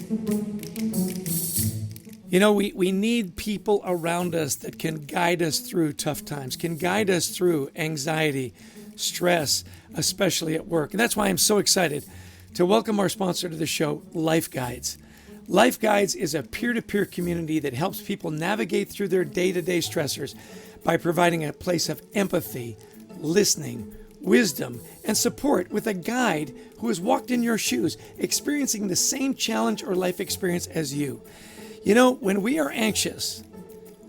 You know, we need people around us that can guide us through tough times, can guide us through anxiety, stress, especially at work. And that's why I'm so excited to welcome our sponsor to the show, Life Guides. Life Guides is a peer-to-peer community that helps people navigate through their day-to-day stressors by providing a place of empathy, listening, wisdom, and support with a guide who has walked in your shoes, experiencing the same challenge or life experience as you. You know, when we are anxious,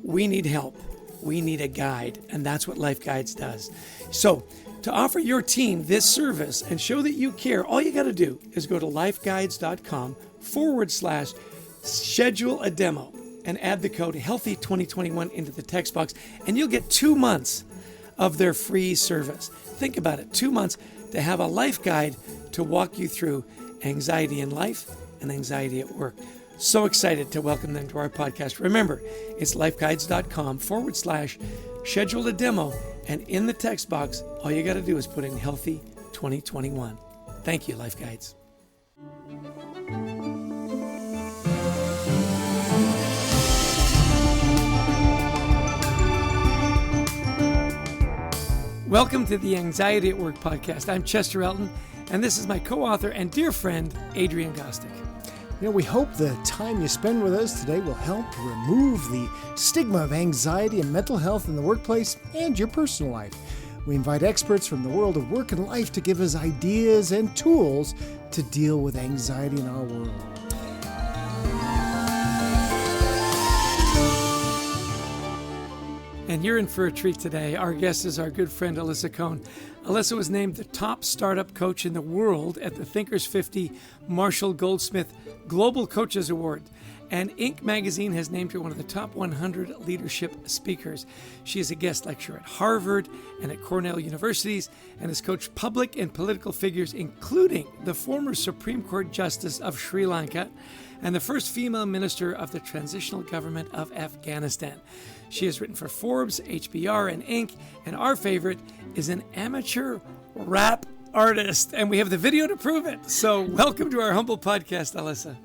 we need help. We need a guide, and that's what Life Guides does. So, to offer your team this service and show that you care, all you got to do is go to lifeguides.com/schedule a demo and add the code HEALTHY2021 into the text box, and you'll get 2 months of their free service. Think about it, 2 months to have a life guide to walk you through anxiety in life and anxiety at work. So excited to welcome them to our podcast. Remember, it's lifeguides.com/schedule a demo. And in the text box, all you got to do is put in Healthy 2021. Thank you, Life Guides. Welcome to the Anxiety at Work podcast. I'm Chester Elton, and this is my co-author and dear friend, Adrian Gostick. You know, we hope the time you spend with us today will help remove the stigma of anxiety and mental health in the workplace and your personal life. We invite experts from the world of work and life to give us ideas and tools to deal with anxiety in our world. And you're in for a treat today. Our guest is our good friend, Alyssa Cohn. Alyssa was named the top startup coach in the world at the Thinkers 50 Marshall Goldsmith Global Coaches Award. And Inc. magazine has named her one of the top 100 leadership speakers. She is a guest lecturer at Harvard and at Cornell universities and has coached public and political figures, including the former Supreme Court Justice of Sri Lanka and the first female minister of the transitional government of Afghanistan. She has written for Forbes, HBR, and Inc., and our favorite is an amateur rap artist, and we have the video to prove it. So welcome to our humble podcast, Alyssa.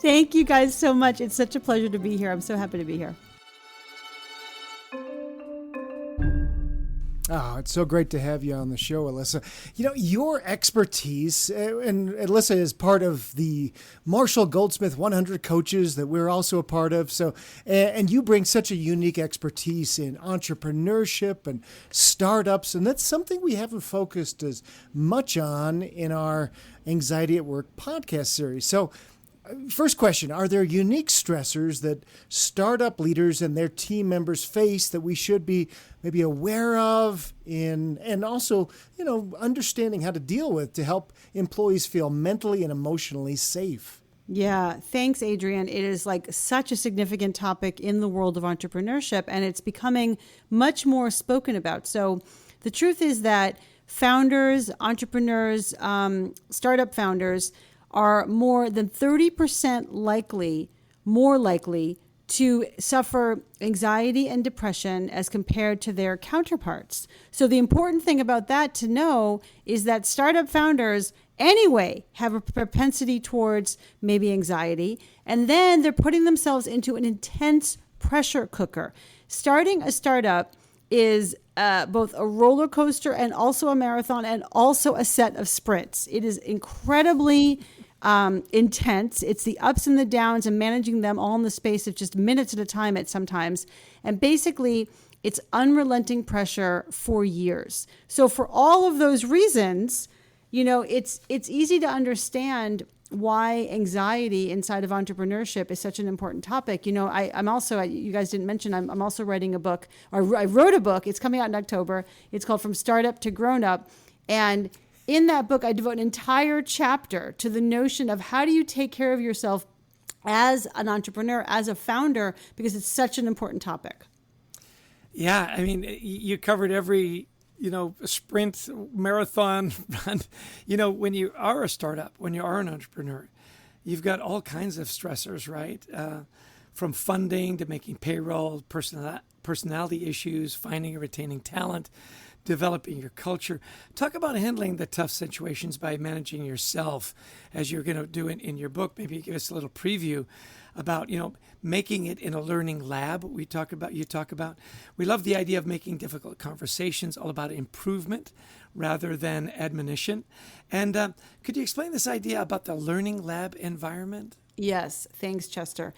Thank you guys so much. It's such a pleasure to be here. I'm so happy to be here. Oh, it's so great to have you on the show, Alyssa. You know, your expertise, and Alyssa is part of the Marshall Goldsmith 100 coaches that we're also a part of. So, and you bring such a unique expertise in entrepreneurship and startups, and that's something we haven't focused as much on in our Anxiety at Work podcast series. So, first question, are there unique stressors that startup leaders and their team members face that we should be maybe aware of and also, you know, understanding how to deal with to help employees feel mentally and emotionally safe? Yeah, thanks, Adrian. It is like such a significant topic in the world of entrepreneurship, and it's becoming much more spoken about. So the truth is that founders, entrepreneurs, startup founders are more than 30% more likely to suffer anxiety and depression as compared to their counterparts. So the important thing about that to know is that startup founders anyway have a propensity towards maybe anxiety, and then they're putting themselves into an intense pressure cooker. Starting a startup is both a roller coaster and also a marathon and also a set of sprints. It is incredibly intense. It's the ups and the downs and managing them all in the space of just minutes at a time at sometimes. And basically, it's unrelenting pressure for years. So for all of those reasons, you know, it's easy to understand why anxiety inside of entrepreneurship is such an important topic. You know, I'm also, you guys didn't mention, I'm also writing a book, or I wrote a book. It's coming out in October. It's called From Startup to Grown Up. And in that book, I devote an entire chapter to the notion of how do you take care of yourself as an entrepreneur, as a founder, because it's such an important topic. Yeah, I mean, you covered every, sprint, marathon, run. When you are a startup, when you are an entrepreneur, you've got all kinds of stressors, right? From funding to making payroll, personality issues, finding and retaining talent, developing your culture. Talk about handling the tough situations by managing yourself, as you're going to do in your book. Maybe give us a little preview about, making it in a learning lab. You talk about. We love the idea of making difficult conversations all about improvement rather than admonition. And could you explain this idea about the learning lab environment? Yes. Thanks, Chester.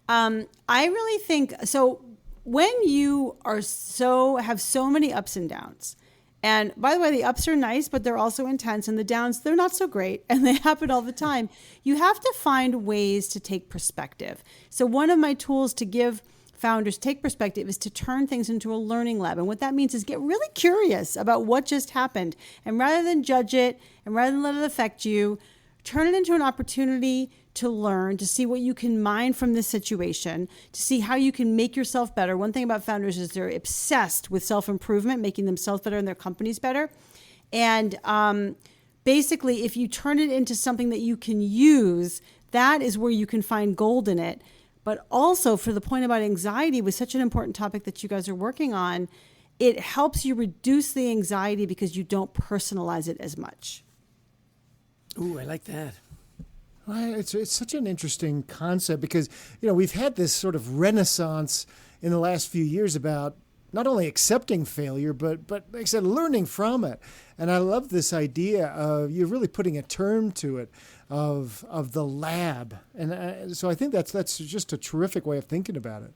I really think so. When you have so many ups and downs, and by the way, the ups are nice, but they're also intense, and the downs, they're not so great, and they happen all the time. You have to find ways to take perspective. So one of my tools to give founders take perspective is to turn things into a learning lab. And what that means is get really curious about what just happened. And rather than judge it, and rather than let it affect you, turn it into an opportunity to learn, to see what you can mine from this situation, to see how you can make yourself better. One thing about founders is they're obsessed with self-improvement, making themselves better and their companies better. And basically, if you turn it into something that you can use, that is where you can find gold in it. But also, for the point about anxiety, was such an important topic that you guys are working on, it helps you reduce the anxiety because you don't personalize it as much. Ooh, I like that. Well, it's such an interesting concept because, we've had this sort of renaissance in the last few years about not only accepting failure, but like I said, learning from it. And I love this idea of you're really putting a term to it of the lab. And so I think that's just a terrific way of thinking about it.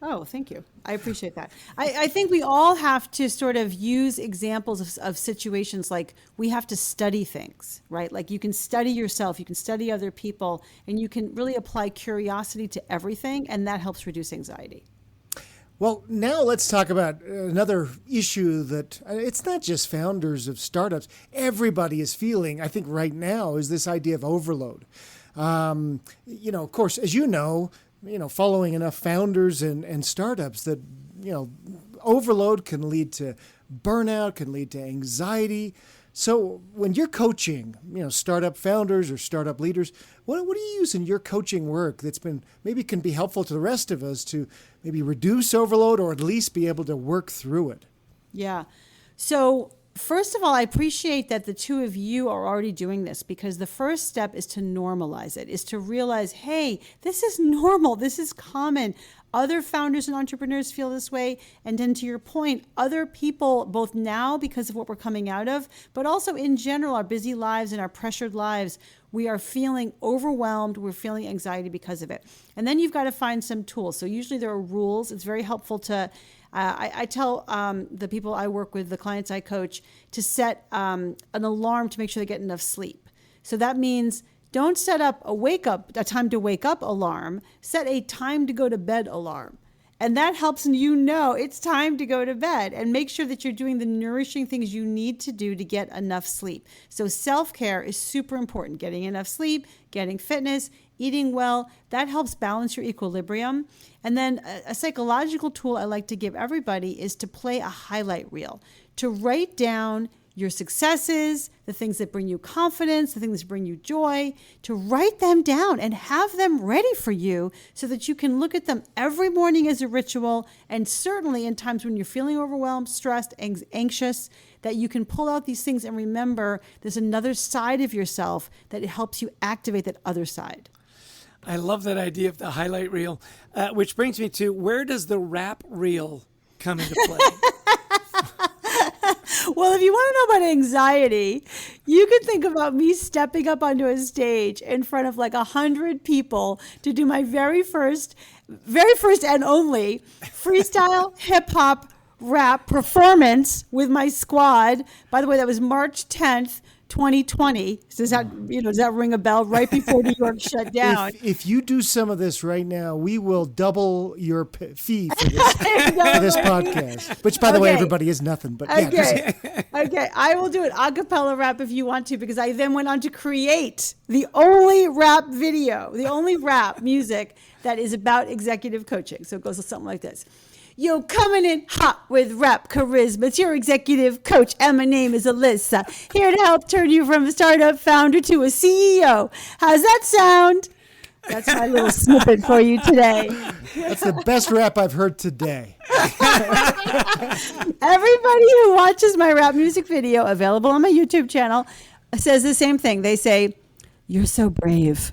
Oh, thank you. I appreciate that. I think we all have to sort of use examples of situations like we have to study things, right? Like you can study yourself, you can study other people, and you can really apply curiosity to everything, and that helps reduce anxiety. Well, now let's talk about another issue that it's not just founders of startups. Everybody is feeling, I think right now, is this idea of overload. Of course, as following enough founders and startups that, overload can lead to burnout, can lead to anxiety. So when you're coaching, startup founders or startup leaders, what do you use in your coaching work that's maybe can be helpful to the rest of us to maybe reduce overload or at least be able to work through it? Yeah. So first of all, I appreciate that the two of you are already doing this because the first step is to normalize it, is to realize, hey, this is normal. This is common. Other founders and entrepreneurs feel this way. And then to your point, other people, both now because of what we're coming out of, but also in general, our busy lives and our pressured lives, we are feeling overwhelmed. We're feeling anxiety because of it. And then you've got to find some tools. So usually there are rules. It's very helpful to I tell the people I work with, the clients I coach, to set an alarm to make sure they get enough sleep. So that means don't set up a time to wake up alarm. Set a time to go to bed alarm. And that helps it's time to go to bed, and make sure that you're doing the nourishing things you need to do to get enough sleep. So self-care is super important. Getting enough sleep, getting fitness, eating well, that helps balance your equilibrium. And then a psychological tool I like to give everybody is to play a highlight reel, to write down your successes, the things that bring you confidence, the things that bring you joy, to write them down and have them ready for you so that you can look at them every morning as a ritual, and certainly in times when you're feeling overwhelmed, stressed, anxious, that you can pull out these things and remember there's another side of yourself that it helps you activate that other side. I love that idea of the highlight reel, which brings me to, where does the rap reel come into play? Well, if you want to know about anxiety, you could think about me stepping up onto a stage in front of like 100 people to do my very first and only freestyle hip hop rap performance with my squad. By the way, that was March 10th, 2020. Does that ring a bell? Right before New York shut down. If you do some of this right now, we will double your fee for this podcast. Which, by the way, everybody is nothing. But okay, I will do it a cappella rap if you want to, because I then went on to create the only rap video, the only rap music that is about executive coaching. So it goes something like this. Yo, coming in hot with rap charisma. It's your executive coach, and my name is Alyssa. Here to help turn you from a startup founder to a CEO. How's that sound? That's my little snippet for you today. That's the best rap I've heard today. Everybody who watches my rap music video, available on my YouTube channel, says the same thing. They say, "You're so brave."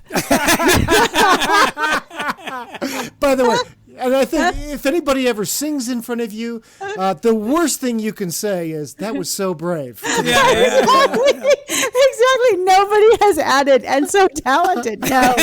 By the way, and I think if anybody ever sings in front of you, the worst thing you can say is, "That was so brave." Exactly. Exactly. Nobody has added, "and so talented." No.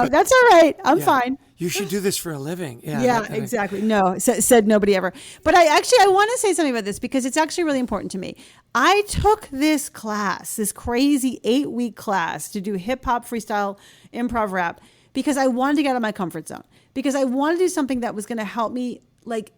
That's all right. I'm fine. You should do this for a living. Yeah, exactly. No, said nobody ever. But I want to say something about this because it's actually really important to me. I took this class, this crazy 8-week class to do hip hop, freestyle, improv, rap, because I wanted to get out of my comfort zone, because I wanted to do something that was going to help me like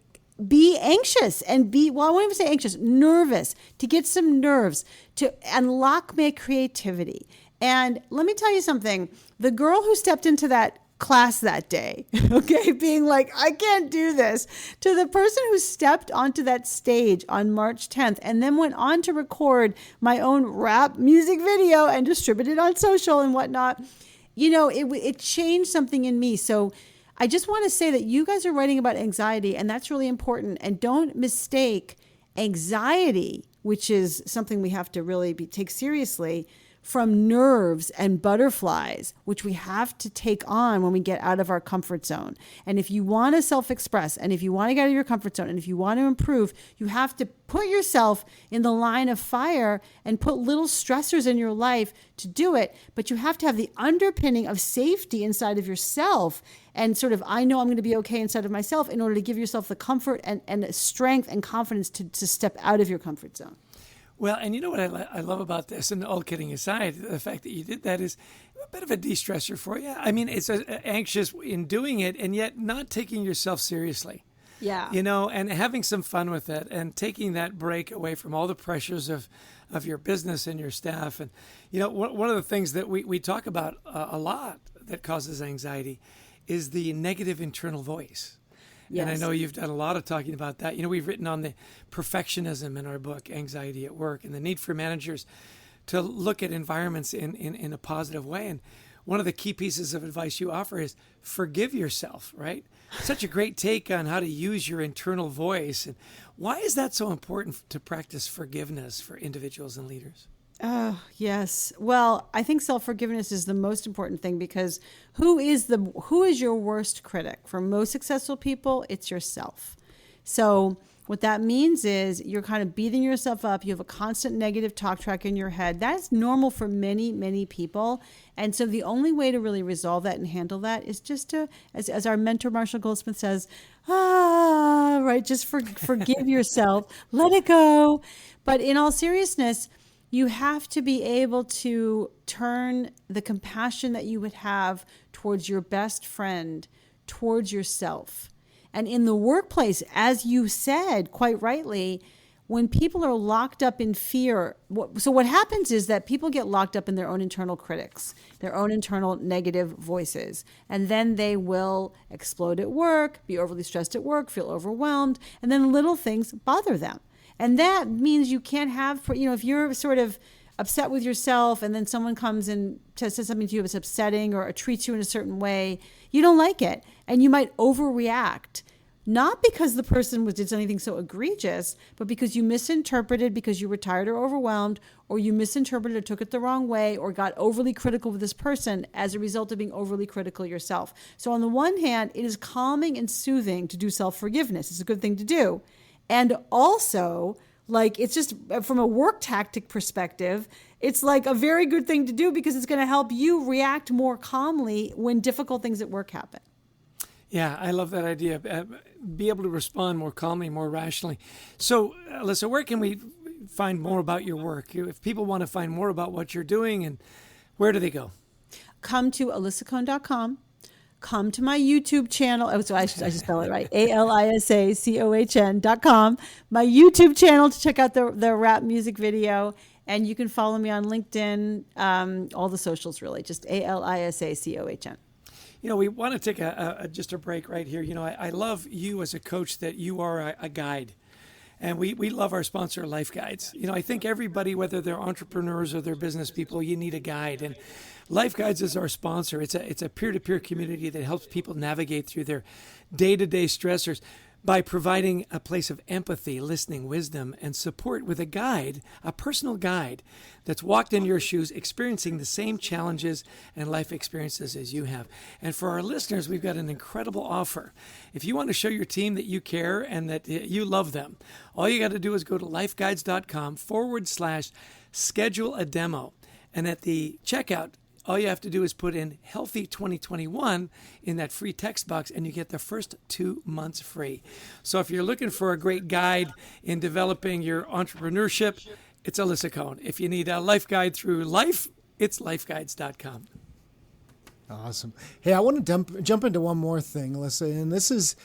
be anxious and I won't even say anxious, nervous, to get some nerves, to unlock my creativity. And let me tell you something, the girl who stepped into that class that day, okay, being like, I can't do this, to the person who stepped onto that stage on March 10th and then went on to record my own rap music video and distribute it on social and whatnot, it changed something in me. So I just want to say that you guys are writing about anxiety, and that's really important. And don't mistake anxiety, which is something we have to really take seriously, from nerves and butterflies, which we have to take on when we get out of our comfort zone. And if you want to self-express, and if you want to get out of your comfort zone, and if you want to improve, you have to put yourself in the line of fire and put little stressors in your life to do it. But you have to have the underpinning of safety inside of yourself, and sort of, I know I'm going to be okay inside of myself, in order to give yourself the comfort and strength and confidence to step out of your comfort zone. Well, and you know what I love about this, and all kidding aside, the fact that you did that is a bit of a de-stressor for you. I mean, it's anxious in doing it, and yet not taking yourself seriously. Yeah. And having some fun with it, and taking that break away from all the pressures of your business and your staff. And, one of the things that we talk about a lot that causes anxiety is the negative internal voice. Yes. And I know you've done a lot of talking about that. We've written on the perfectionism in our book, Anxiety at Work, and the need for managers to look at environments in a positive way. And one of the key pieces of advice you offer is forgive yourself, right? Such a great take on how to use your internal voice. And why is that so important to practice forgiveness for individuals and leaders? Oh, yes. Well, I think self-forgiveness is the most important thing, because who is your worst critic? For most successful people, it's yourself. So what that means is you're kind of beating yourself up. You have a constant negative talk track in your head. That's normal for many, many people. And so the only way to really resolve that and handle that is just to, as our mentor, Marshall Goldsmith says, right, just forgive yourself, let it go. But in all seriousness, you have to be able to turn the compassion that you would have towards your best friend, towards yourself. And in the workplace, as you said quite rightly, when people are locked up in fear, so what happens is that people get locked up in their own internal critics, their own internal negative voices, and then they will explode at work, be overly stressed at work, feel overwhelmed, and then little things bother them. And that means you can't have, if you're sort of upset with yourself and then someone comes and says something to you that's upsetting or treats you in a certain way, you don't like it. And you might overreact, not because the person did anything so egregious, but because you misinterpreted, because you were tired or overwhelmed, or you misinterpreted or took it the wrong way, or got overly critical with this person as a result of being overly critical yourself. So on the one hand, it is calming and soothing to do self-forgiveness. It's a good thing to do. And also, it's just from a work tactic perspective, it's like a very good thing to do, because it's going to help you react more calmly when difficult things at work happen. Yeah, I love that idea. Be able to respond more calmly, more rationally. So, Alyssa, where can we find more about your work? If people want to find more about what you're doing, and where do they go? Come to alyssacohn.com. Come to my YouTube channel. Oh, so I should spell it right. ALISACOHN.com. My YouTube channel to check out the rap music video. And you can follow me on LinkedIn, all the socials, really. Just ALISACOHN. We want to take just a break right here. I love you as a coach, that you are a guide. And we love our sponsor, Life Guides. I think everybody, whether they're entrepreneurs or they're business people, you need a guide. And Life Guides is our sponsor. It's a peer-to-peer community that helps people navigate through their day-to-day stressors by providing a place of empathy, listening, wisdom, and support with a guide, a personal guide that's walked in your shoes, experiencing the same challenges and life experiences as you have. And for our listeners, we've got an incredible offer. If you want to show your team that you care and that you love them, all you got to do is go to lifeguides.com/schedule a demo. And at the checkout, all you have to do is put in Healthy 2021 in that free text box, and you get the first 2 months free. So if you're looking for a great guide in developing your entrepreneurship, it's Alyssa Cohn. If you need a life guide through life, it's lifeguides.com. Awesome. Hey, I want to jump into one more thing, Alyssa, and this is,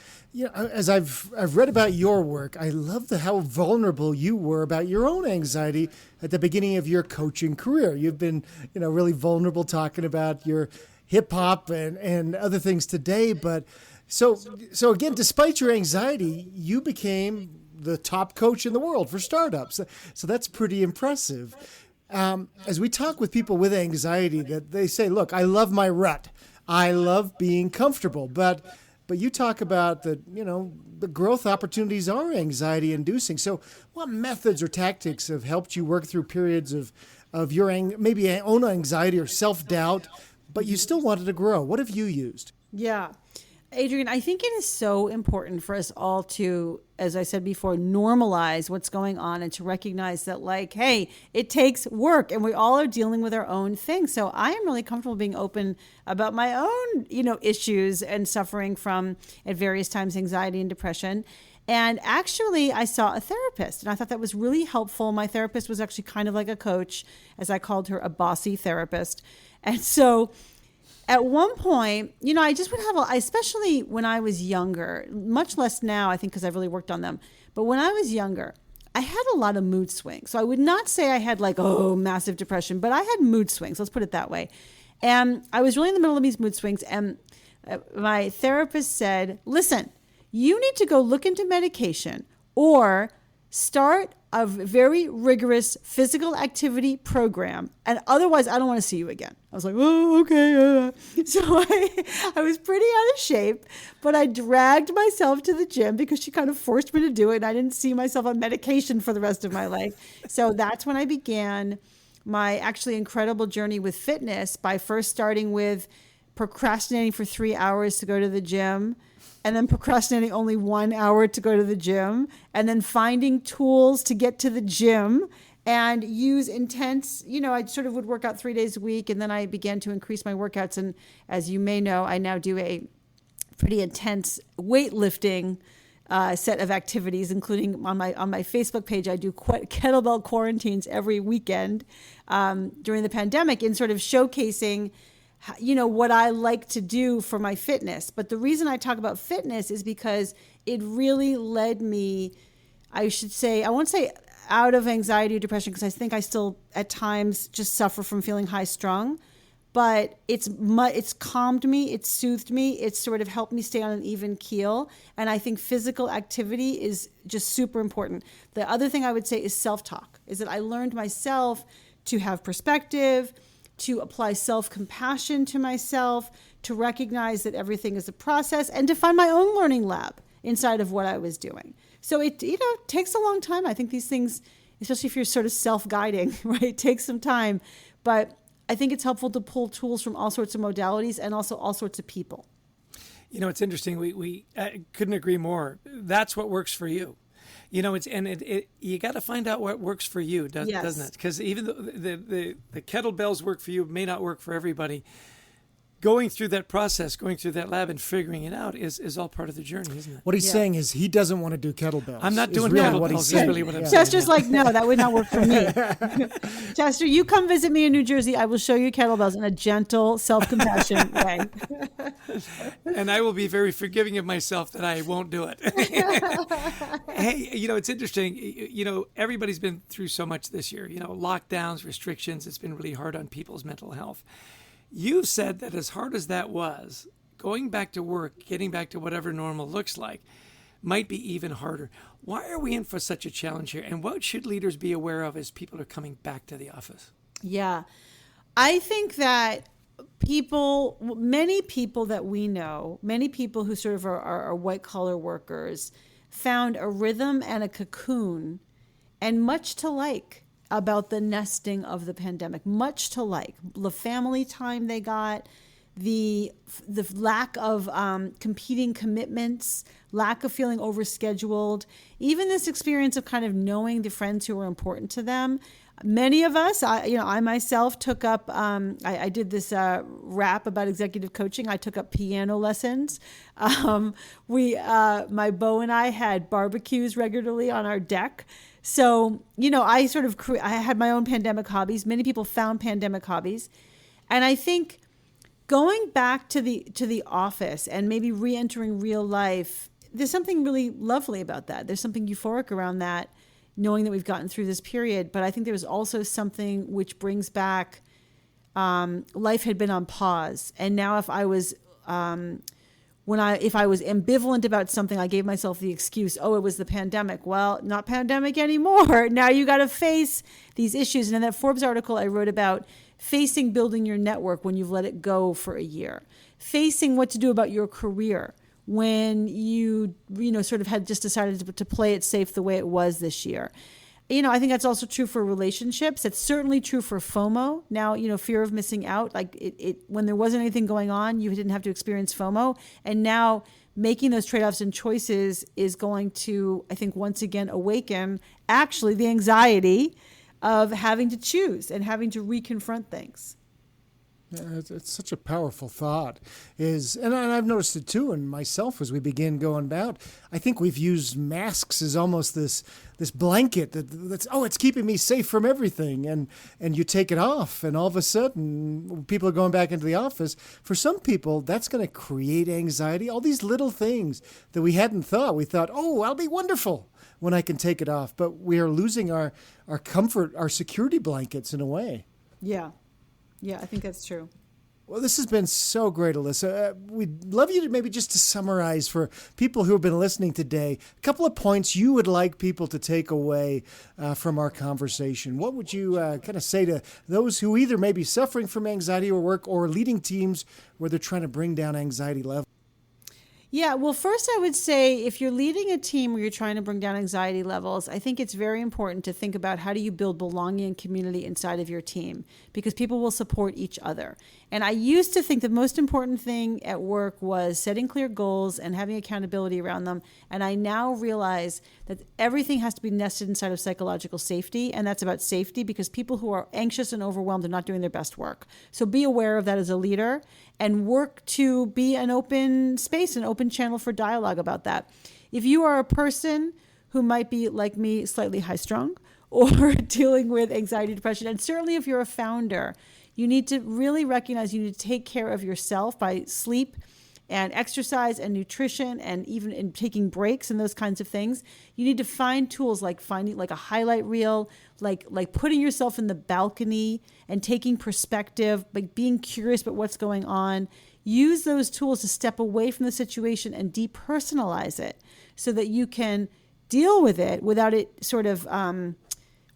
as I've read about your work, I love how vulnerable you were about your own anxiety at the beginning of your coaching career. You've been, really vulnerable talking about your hip hop and other things today, but so again, despite your anxiety, you became the top coach in the world for startups. So that's pretty impressive. As we talk with people with anxiety, that they say, look, I love my rut. I love being comfortable. But you talk about the growth opportunities are anxiety inducing. So what methods or tactics have helped you work through periods of your maybe own anxiety or self-doubt, but you still wanted to grow? What have you used? Yeah. Adrian, I think it is so important for us all to, as I said before, normalize what's going on and to recognize that, hey, it takes work and we all are dealing with our own things. So I am really comfortable being open about my own, issues and suffering from, at various times, anxiety and depression. And actually, I saw a therapist, and I thought that was really helpful. My therapist was actually kind of like a coach, as I called her, a bossy therapist. And so at one point, I just would have, especially when I was younger, much less now, I think, because I've really worked on them. But when I was younger, I had a lot of mood swings. So I would not say I had massive depression, but I had mood swings. Let's put it that way. And I was really in the middle of these mood swings. And my therapist said, listen, you need to go look into medication or start a very rigorous physical activity program. And otherwise, I don't want to see you again. I was like, oh, okay. So I was pretty out of shape, but I dragged myself to the gym because she kind of forced me to do it. And I didn't see myself on medication for the rest of my life. So that's when I began my actually incredible journey with fitness by first starting with procrastinating for 3 hours to go to the gym, and then procrastinating only 1 hour to go to the gym, and then finding tools to get to the gym and use intense, I sort of would work out 3 days a week, and then I began to increase my workouts. And as you may know, I now do a pretty intense weightlifting set of activities, including on my Facebook page. I do kettlebell quarantines every weekend during the pandemic in sort of showcasing what I like to do for my fitness. But the reason I talk about fitness is because it really led me, I won't say out of anxiety or depression, because I think I still at times just suffer from feeling high strung, but it's calmed me, it's soothed me, it's sort of helped me stay on an even keel. And I think physical activity is just super important. The other thing I would say is self-talk, is that I learned myself to have perspective, to apply self-compassion to myself, to recognize that everything is a process, and to find my own learning lab inside of what I was doing. So it takes a long time. I think these things, especially if you're sort of self-guiding, right, it takes some time. But I think it's helpful to pull tools from all sorts of modalities and also all sorts of people. It's interesting. We couldn't agree more. That's what works for you. You got to find out what works for you, doesn't it? Because even the kettlebells work for you may not work for everybody. Going through that process, going through that lab and figuring it out is all part of the journey, isn't it? What he's saying is he doesn't want to do kettlebells. I'm not doing kettlebells. That's really what I'm saying. Chester's like, no, that would not work for me. Chester, you come visit me in New Jersey. I will show you kettlebells in a gentle, self-compassion way. And I will be very forgiving of myself that I won't do it. Hey, it's interesting. Everybody's been through so much this year. Lockdowns, restrictions. It's been really hard on people's mental health. You've said that as hard as that was, going back to work, getting back to whatever normal looks like, might be even harder. Why are we in for such a challenge here? And what should leaders be aware of as people are coming back to the office? Yeah. I think that many people that we know, many people who sort of are white collar workers, found a rhythm and a cocoon, and much to like about the nesting of the pandemic, much to like the family time they got, the lack of competing commitments, lack of feeling overscheduled, even this experience of kind of knowing the friends who are important to them. Many of us, I myself took up, I did this rap about executive coaching. I took up piano lessons. My beau and I had barbecues regularly on our deck. So, I I had my own pandemic hobbies. Many people found pandemic hobbies. And I think going back to the office and maybe re-entering real life, there's something really lovely about that. There's something euphoric around that, knowing that we've gotten through this period. But I think there was also something which brings back life had been on pause. And now if I was if I was ambivalent about something, I gave myself the excuse, it was the pandemic. Well, not pandemic anymore. Now you got to face these issues. And in that Forbes article I wrote about facing building your network when you've let it go for a year, facing what to do about your career when you sort of had just decided to play it safe the way it was this year. I think that's also true for relationships. It's certainly true for FOMO. Now, fear of missing out, like when there wasn't anything going on, you didn't have to experience FOMO. And now making those trade-offs and choices is going to, I think, once again awaken actually the anxiety of having to choose and having to reconfront things. Yeah, it's such a powerful thought. And I've noticed it too in myself as we begin going about. I think we've used masks as almost this blanket that's it's keeping me safe from everything. And you take it off, and all of a sudden people are going back into the office. For some people, that's going to create anxiety. All these little things that we hadn't thought. We thought, I'll be wonderful when I can take it off. But we are losing our comfort, our security blankets in a way. Yeah. Yeah, I think that's true. Well, this has been so great, Alyssa. We'd love you to maybe just to summarize for people who have been listening today, a couple of points you would like people to take away from our conversation. What would you kind of say to those who either may be suffering from anxiety or work or leading teams where they're trying to bring down anxiety levels? Yeah, well, first I would say if you're leading a team where you're trying to bring down anxiety levels, I think it's very important to think about how do you build belonging and community inside of your team, because people will support each other. And I used to think the most important thing at work was setting clear goals and having accountability around them. And I now realize that everything has to be nested inside of psychological safety. And that's about safety because people who are anxious and overwhelmed are not doing their best work. So be aware of that as a leader and work to be an open space, an open channel for dialogue about that. If you are a person who might be, like me, slightly high-strung or dealing with anxiety, depression, and certainly if you're a founder, you need to really recognize you need to take care of yourself by sleep and exercise and nutrition and even in taking breaks and those kinds of things. You need to find tools like finding like a highlight reel, like putting yourself in the balcony and taking perspective, like being curious about what's going on. Use those tools to step away from the situation and depersonalize it so that you can deal with it without it sort of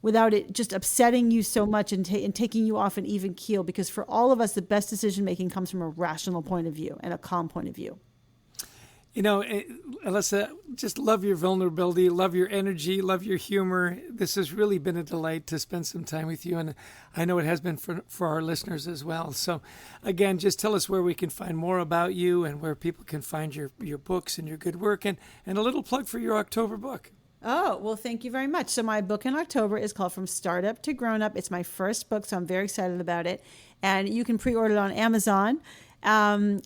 without it just upsetting you so much and taking you off an even keel. Because for all of us, the best decision making comes from a rational point of view and a calm point of view. Alyssa, just love your vulnerability, love your energy, love your humor. This has really been a delight to spend some time with you, and I know it has been for our listeners as well. So, again, just tell us where we can find more about you and where people can find your books and your good work, and a little plug for your October book. Oh, well, thank you very much. So my book in October is called From Startup to Grown Up. It's my first book, so I'm very excited about it. And you can pre-order it on Amazon. And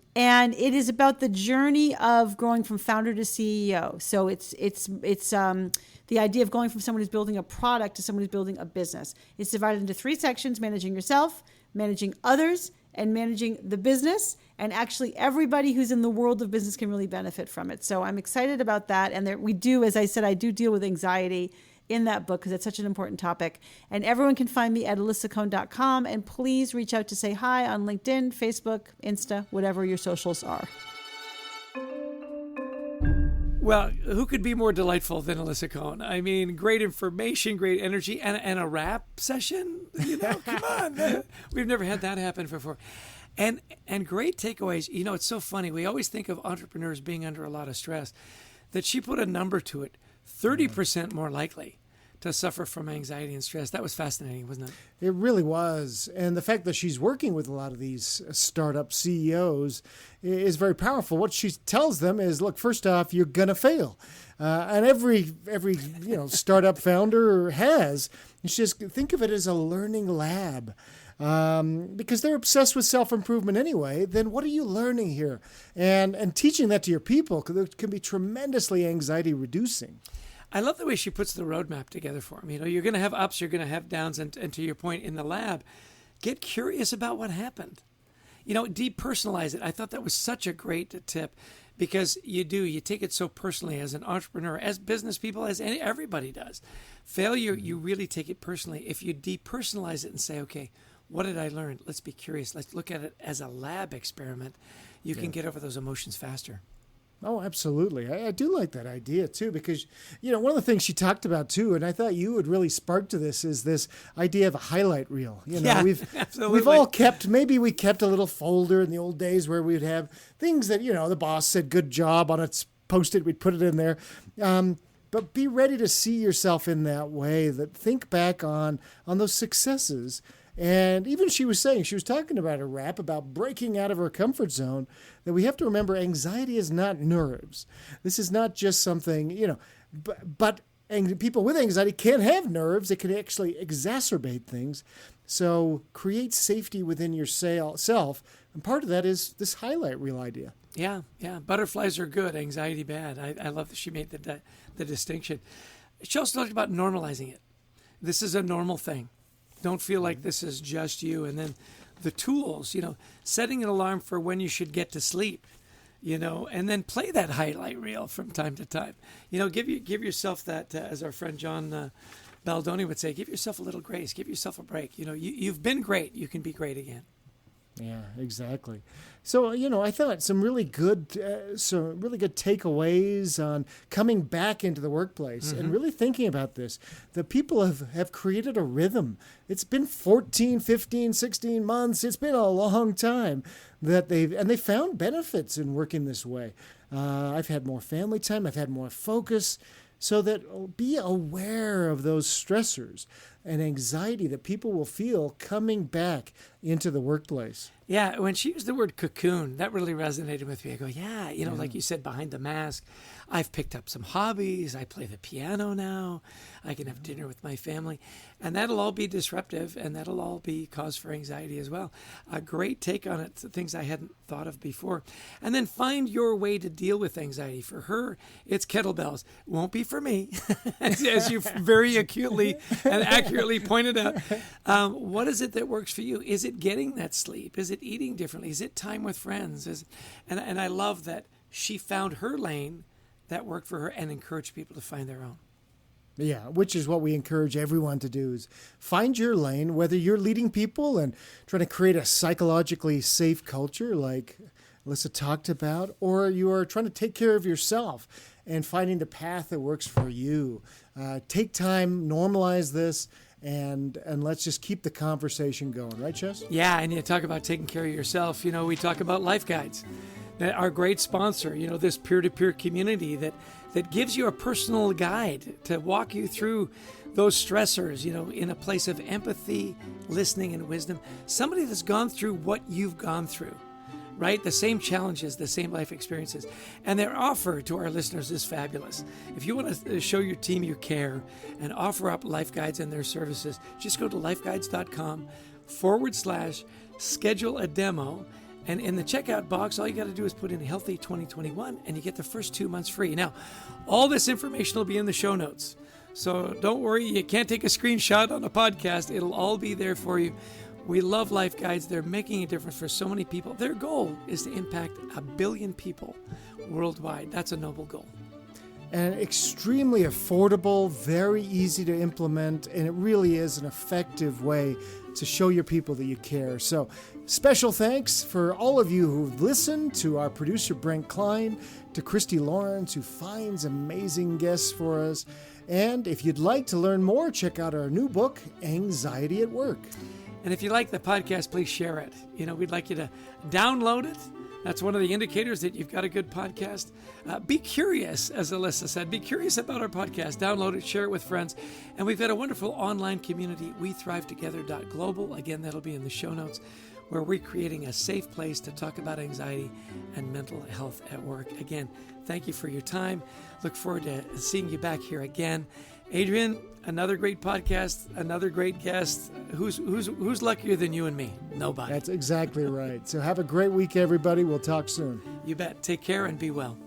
it is about the journey of growing from founder to CEO. So it's the idea of going from someone who's building a product to someone who's building a business. It's divided into 3 sections: managing yourself, managing others, and managing the business. And actually everybody who's in the world of business can really benefit from it. So I'm excited about that. And we do, as I said, I do deal with anxiety in that book because it's such an important topic. And everyone can find me at alyssacohn.com. And please reach out to say hi on LinkedIn, Facebook, Insta, whatever your socials are. Well, who could be more delightful than Alyssa Cohn? I mean, great information, great energy, and a rap session. Come on. We've never had that happen before. And great takeaways. It's so funny. We always think of entrepreneurs being under a lot of stress, that she put a number to it, 30% more likely to suffer from anxiety and stress. That was fascinating, wasn't it? It really was. And the fact that she's working with a lot of these startup CEOs is very powerful. What she tells them is, look, first off, you're going to fail. And every startup founder has. And she says, think of it as a learning lab. Because they're obsessed with self-improvement anyway, then what are you learning here? And teaching that to your people can be tremendously anxiety reducing. I love the way she puts the roadmap together for them. You're going to have ups, you're going to have downs, and to your point, in the lab, get curious about what happened. Depersonalize it. I thought that was such a great tip, because you take it so personally as an entrepreneur, as business people, as everybody does. Failure, you really take it personally. If you depersonalize it and say, okay, what did I learn? Let's be curious. Let's look at it as a lab experiment. You can get over those emotions faster. Oh, absolutely. I do like that idea, too, because, one of the things she talked about, too, and I thought you would really spark to this, is this idea of a highlight reel. We've all kept a little folder in the old days where we'd have things that, the boss said, good job on its Post-it, we'd put it in there. But be ready to see yourself in that way, that think back on those successes. And even she was talking about a rap about breaking out of her comfort zone, that we have to remember anxiety is not nerves. This is not just something, but people with anxiety can have nerves. It can actually exacerbate things. So create safety within yourself. And part of that is this highlight reel idea. Yeah. Butterflies are good, anxiety bad. I love that she made the distinction. She also talked about normalizing it. This is a normal thing. Don't feel like this is just you. And then the tools, setting an alarm for when you should get to sleep, and then play that highlight reel from time to time. Give yourself that, as our friend John Baldoni would say, give yourself a little grace, give yourself a break. You've been great. You can be great again. Yeah, exactly. So, I thought some really good takeaways on coming back into the workplace and really thinking about this. The people have created a rhythm. It's been 14, 15, 16 months. It's been a long time that they found benefits in working this way. I've had more family time. I've had more focus. So that be aware of those stressors and anxiety that people will feel coming back into the workplace. Yeah, when she used the word cocoon, that really resonated with me. I go, like you said, behind the mask, I've picked up some hobbies. I play the piano now. I can have dinner with my family. And that'll all be disruptive, and that'll all be cause for anxiety as well. A great take on it, things I hadn't thought of before. And then find your way to deal with anxiety. For her, it's kettlebells. Won't be for me, as you very acutely and accurately pointed out. What is it that works for you? Is it getting that sleep? Is it eating differently? Is it time with friends? And I love that she found her lane that worked for her and encouraged people to find their own. Yeah, which is what we encourage everyone to do, is find your lane, whether you're leading people and trying to create a psychologically safe culture like Alyssa talked about, or you are trying to take care of yourself and finding the path that works for you. Take time, normalize this, and let's just keep the conversation going. Right, Chess? Yeah, and you talk about taking care of yourself. We talk about life guides. Our great sponsor, this peer-to-peer community that gives you a personal guide to walk you through those stressors, in a place of empathy, listening, and wisdom. Somebody that's gone through what you've gone through, right? The same challenges, the same life experiences. And their offer to our listeners is fabulous. If you want to show your team you care and offer up life guides and their services, just go to lifeguides.com/schedule a demo. And in the checkout box, all you got to do is put in Healthy 2021, and you get the first 2 months free. Now, all this information will be in the show notes. So don't worry, you can't take a screenshot on a podcast. It'll all be there for you. We love Life Guides. They're making a difference for so many people. Their goal is to impact 1 billion people worldwide. That's a noble goal. And extremely affordable, very easy to implement, and it really is an effective way to show your people that you care. So special thanks for all of you who've listened, to our producer, Brent Klein, to Christy Lawrence, who finds amazing guests for us. And if you'd like to learn more, check out our new book, Anxiety at Work. And if you like the podcast, please share it. We'd like you to download it. That's one of the indicators that you've got a good podcast. Be curious, as Alyssa said. Be curious about our podcast. Download it, share it with friends. And we've got a wonderful online community, WeThriveTogether.global. Again, that'll be in the show notes, where we're creating a safe place to talk about anxiety and mental health at work. Again, thank you for your time. Look forward to seeing you back here again. Adrian, another great podcast, another great guest. Who's luckier than you and me? Nobody. That's exactly right. So have a great week, everybody. We'll talk soon. You bet. Take care and be well.